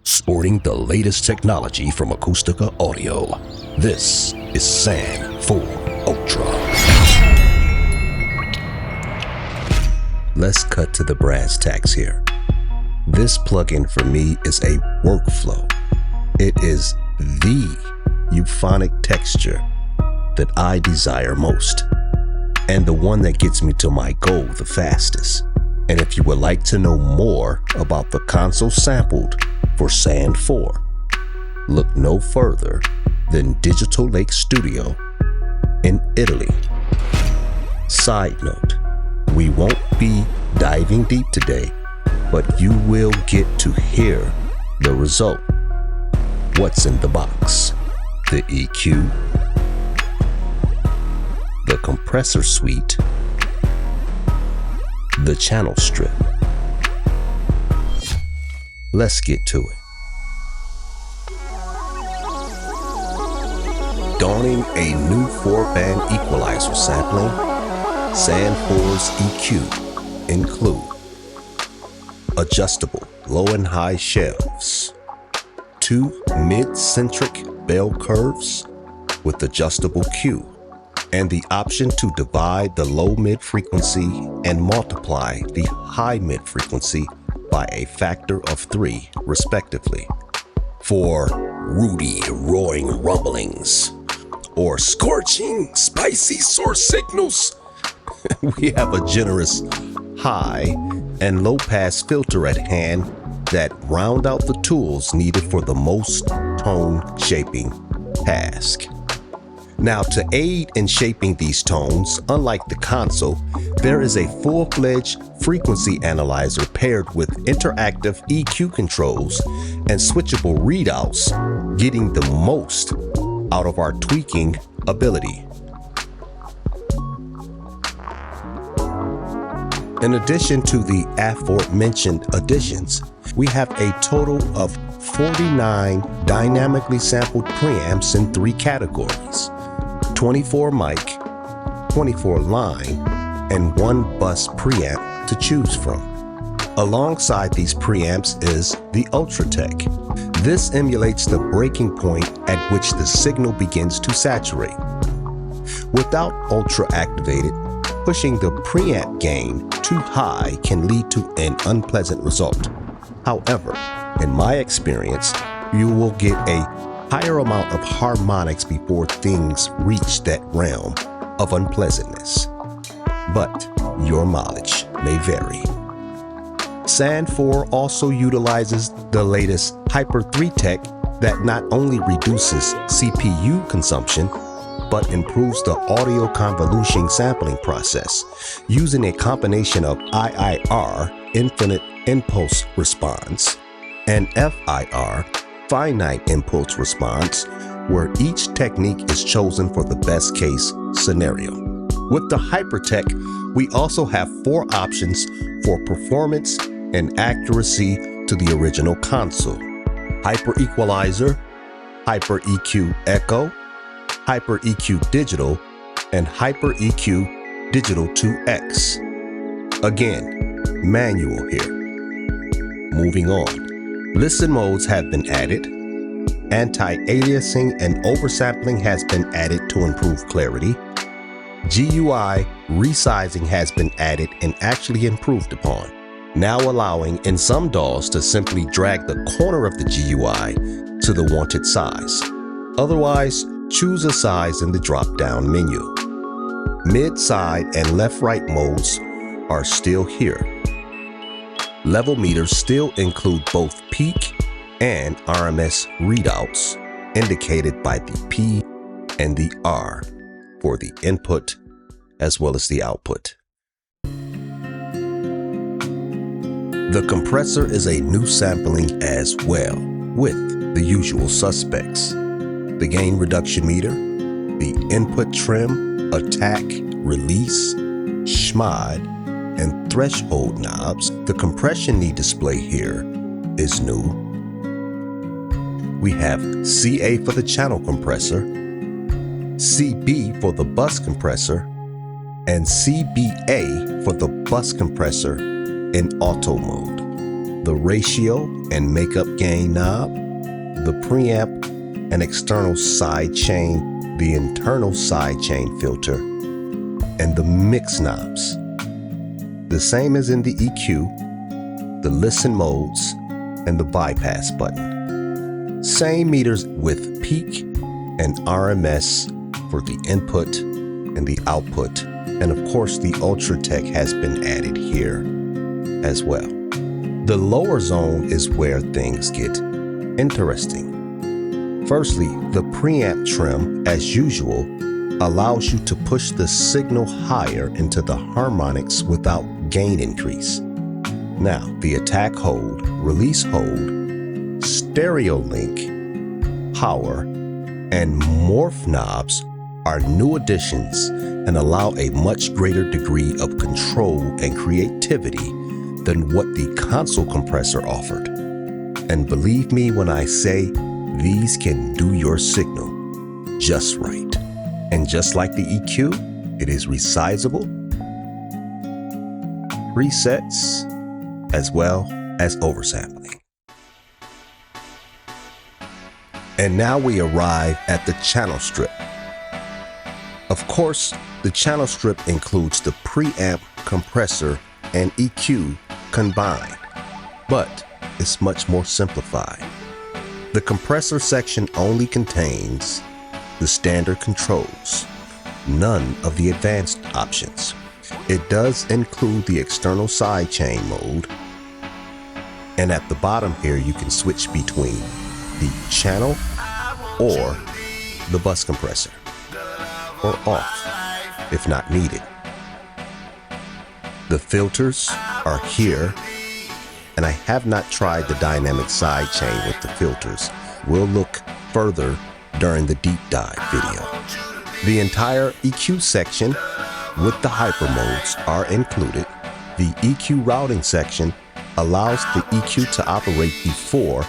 sporting the latest technology from Acustica Audio. This is SAN 4 Ultra. Let's cut to the brass tacks here. This plugin for me is a workflow. It is the euphonic texture that I desire most, and the one that gets me to my goal the fastest. And if you would like to know more about the console sampled for SAN 4, look no further than Digital Lake Studio in Italy. Side note, we won't be diving deep today, but you will get to hear the result. What's in the box? The EQ, the compressor suite, the channel strip. Let's get to it. Donning a new 4-band equalizer sampling, SAN 4's EQ include adjustable low and high shelves, 2 mid-centric bell curves with adjustable Q, and the option to divide the low-mid frequency and multiply the high-mid frequency by a factor of 3, respectively, for rooty, roaring rumblings or scorching, spicy source signals. We have a generous high and low-pass filter at hand that round out the tools needed for the most tone-shaping task. Now, to aid in shaping these tones, unlike the console, there is a full-fledged frequency analyzer paired with interactive EQ controls and switchable readouts, getting the most out of our tweaking ability. In addition to the aforementioned additions, we have a total of 49 dynamically sampled preamps in 3 categories: 24 mic, 24 line, and 1 bus preamp to choose from. Alongside these preamps is the Ultratech. This emulates the breaking point at which the signal begins to saturate. Without Ultra activated, pushing the preamp gain too high can lead to an unpleasant result. However, in my experience, you will get a higher amount of harmonics before things reach that realm of unpleasantness. But your mileage may vary. SAN 4 also utilizes the latest Hyper 3 tech that not only reduces CPU consumption, but improves the audio convolution sampling process using a combination of IIR, infinite impulse response, and FIR, finite impulse response, where each technique is chosen for the best case scenario. With the Hypertech, we also have 4 options for performance and accuracy to the original console: Hyper Equalizer, Hyper EQ Echo, Hyper EQ Digital, and Hyper EQ Digital 2X. Again, manual here. Moving on. Listen modes have been added. Anti-aliasing and oversampling has been added to improve clarity. GUI resizing has been added and actually improved upon, now allowing in some DAWs to simply drag the corner of the GUI to the wanted size. Otherwise, choose a size in the drop-down menu. Mid, side, and left-right modes are still here. Level meters still include both peak and RMS readouts, indicated by the P and the R for the input as well as the output. The compressor is a new sampling as well, with the usual suspects: the gain reduction meter, the input trim, attack, release, SMOD, and threshold knobs. The compression knee display here is new. We have CA for the channel compressor, CB for the bus compressor, and CBA for the bus compressor in auto mode. the ratio and makeup gain knob, the preamp and external side chain, the internal side chain filter, and the mix knobs. The same as in the EQ, the listen modes, and the bypass button. Same meters with peak and RMS for the input and the output. And of course, the Ultratech has been added here as well. The lower zone is where things get interesting. Firstly, the preamp trim, as usual, allows you to push the signal higher into the harmonics without gain increase. Now, the attack hold, release hold, stereo link, power, and morph knobs are new additions and allow a much greater degree of control and creativity than what the console compressor offered. And believe me when I say these can do your signal just right. And just like the EQ, it is resizable, presets, as well as oversampling. And now we arrive at the channel strip. Of course, the channel strip includes the preamp, compressor, and EQ combined, but it's much more simplified. The compressor section only contains the standard controls, none of the advanced options. It does include the external sidechain mode, and at the bottom here you can switch between the channel or the bus compressor, or off if not needed. The filters are here, and I have not tried the dynamic sidechain with the filters. We'll look further during the deep dive video. The entire EQ section with the hyper modes are included. The EQ routing section allows the EQ to operate before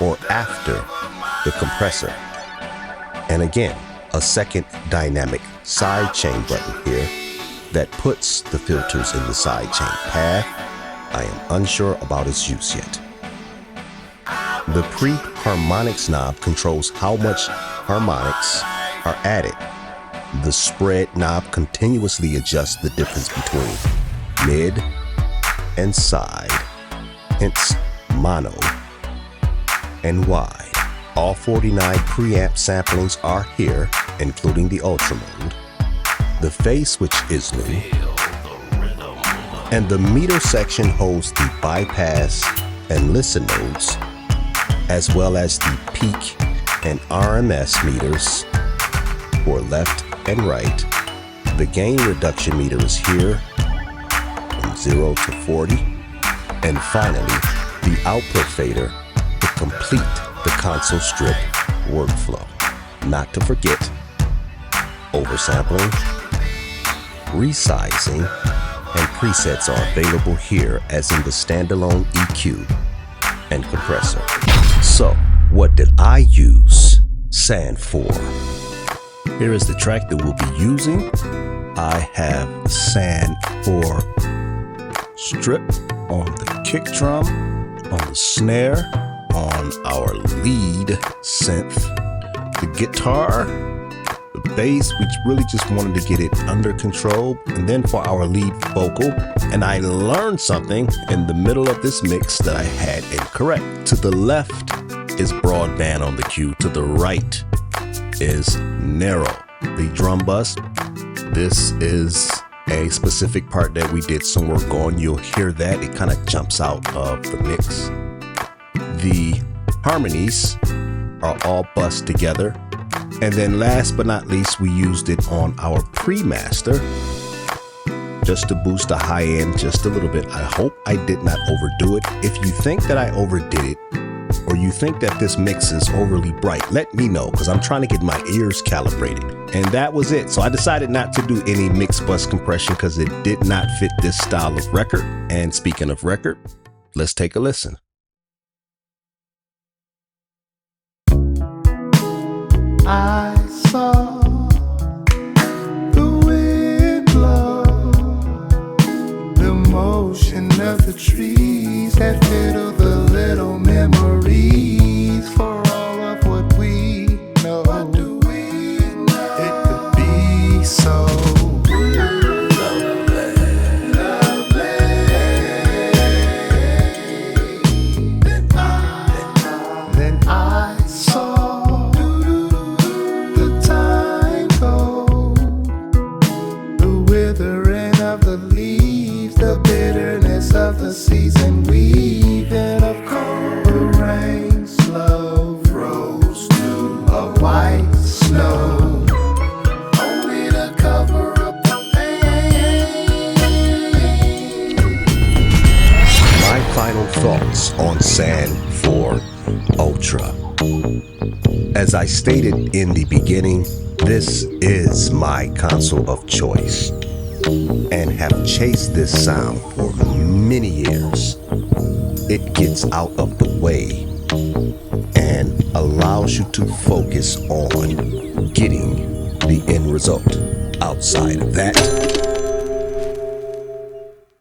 or after the compressor. And again, a second dynamic sidechain button here that puts the filters in the sidechain path. I am unsure about its use yet. The pre-harmonics knob controls how much harmonics are added. The spread knob continuously adjusts the difference between mid and side, hence mono and wide. All 49 preamp samplings are here, including the ultra mode. The phase switch is new, and the meter section holds the bypass and listen modes, as well as the peak and RMS meters for left and right. The gain reduction meter is here from 0 to 40. And finally, the output fader to complete the console strip workflow. Not to forget, oversampling, resizing, and presets are available here as in the standalone EQ and compressor. So, what did I use sand for? Here is the track that we'll be using. I have sand for strip on the kick drum, on the snare, on our lead synth, the guitar, the bass. We really just wanted to get it under control, and then for our lead vocal. And I learned something in the middle of this mix that I had incorrect. To the left is broadband on the cue, to the right is narrow. The drum bus, this is a specific part that we did some work on. You'll hear that it kind of jumps out of the mix. The harmonies are all bussed together. And then last but not least, we used it on our pre-master just to boost the high end just a little bit. I hope I did not overdo it. If you think that I overdid it, or you think that this mix is overly bright, let me know, because I'm trying to get my ears calibrated. And that was it. So I decided not to do any mix bus compression because it did not fit this style of record. And speaking of record, let's take a listen. I saw the wind blow, the motion of the trees that fiddle the Ultra. As I stated in the beginning, this is my console of choice and have chased this sound for many years. It gets out of the way and allows you to focus on getting the end result. Outside of that,